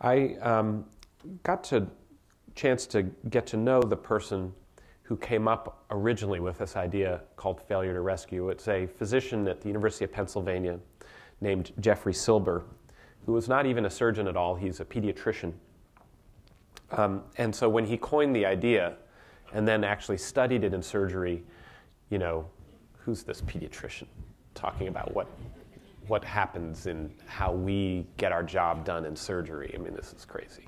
I got a chance to get to know the person who came up originally with this idea called failure to rescue. It's a physician at the University of Pennsylvania named Jeffrey Silber, who was not even a surgeon at all. He's a pediatrician. And so when he coined the idea and then actually studied it in surgery, you know, who's this pediatrician talking about what happens in how we get our job done in surgery? I mean, this is crazy.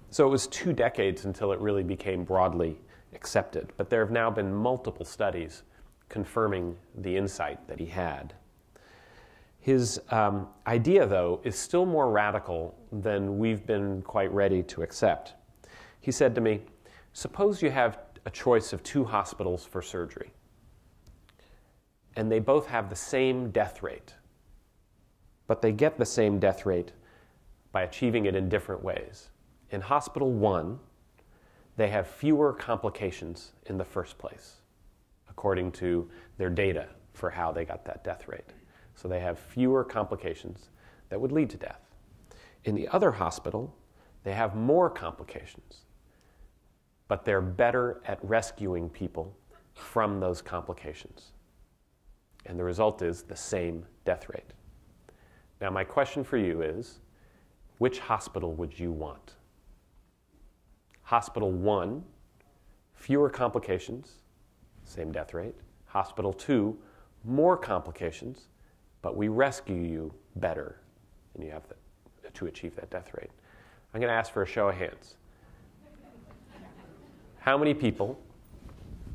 So it was 2 decades until it really became broadly accepted. But there have now been multiple studies confirming the insight that he had. His idea, though, is still more radical than we've been quite ready to accept. He said to me, suppose you have a choice of 2 hospitals for surgery, and they both have the same death rate, but they get the same death rate by achieving it in different ways. In Hospital 1, they have fewer complications in the first place, according to their data for how they got that death rate. So they have fewer complications that would lead to death. In the other hospital, they have more complications, but they're better at rescuing people from those complications. And the result is the same death rate. Now, my question for you is, which hospital would you want? Hospital 1, fewer complications, same death rate. Hospital 2, more complications, but we rescue you better, and you have to achieve that death rate. I'm going to ask for a show of hands. How many people,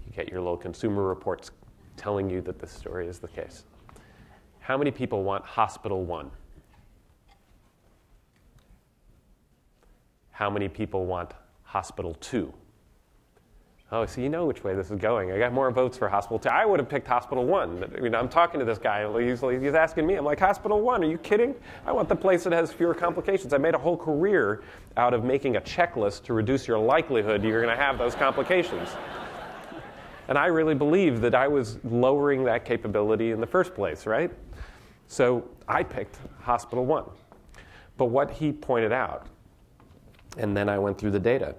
you get your little Consumer Reports telling you that this story is the case. How many people want Hospital 1? How many people want Hospital 2? Oh, so you know which way this is going. I got more votes for Hospital 2. I would have picked Hospital 1. I mean, I'm talking to this guy. He's asking me. I'm like, Hospital 1, are you kidding? I want the place that has fewer complications. I made a whole career out of making a checklist to reduce your likelihood you're going to have those complications. And I really believed that I was lowering that capability in the first place, right? So I picked Hospital 1. But what he pointed out, and then I went through the data,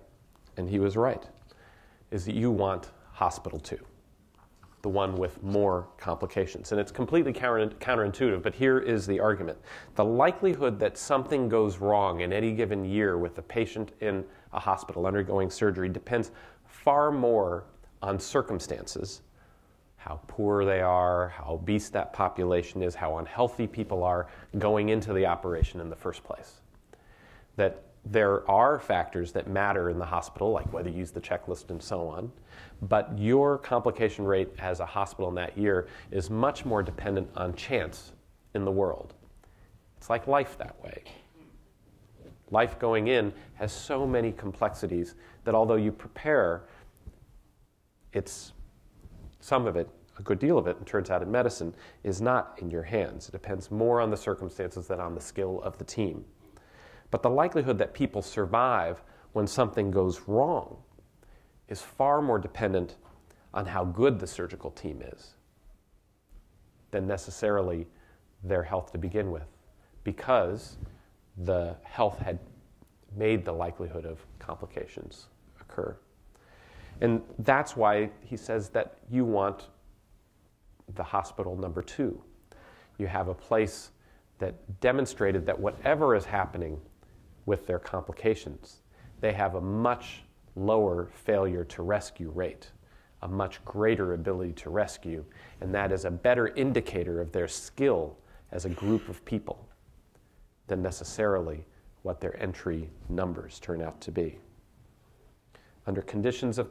and he was right, is that you want Hospital 2, the one with more complications. And it's completely counterintuitive, but here is the argument. The likelihood that something goes wrong in any given year with a patient in a hospital undergoing surgery depends far more on circumstances, how poor they are, how obese that population is, how unhealthy people are going into the operation in the first place. That there are factors that matter in the hospital, like whether you use the checklist and so on, but your complication rate as a hospital in that year is much more dependent on chance in the world. It's like life that way. Life going in has so many complexities that although you prepare, some of it, a good deal of it, and turns out in medicine, is not in your hands. It depends more on the circumstances than on the skill of the team. But the likelihood that people survive when something goes wrong is far more dependent on how good the surgical team is than necessarily their health to begin with, because the health had made the likelihood of complications occur. And that's why he says that you want the hospital number 2. You have a place that demonstrated that whatever is happening with their complications, they have a much lower failure to rescue rate, a much greater ability to rescue, and that is a better indicator of their skill as a group of people than necessarily what their entry numbers turn out to be. Under conditions of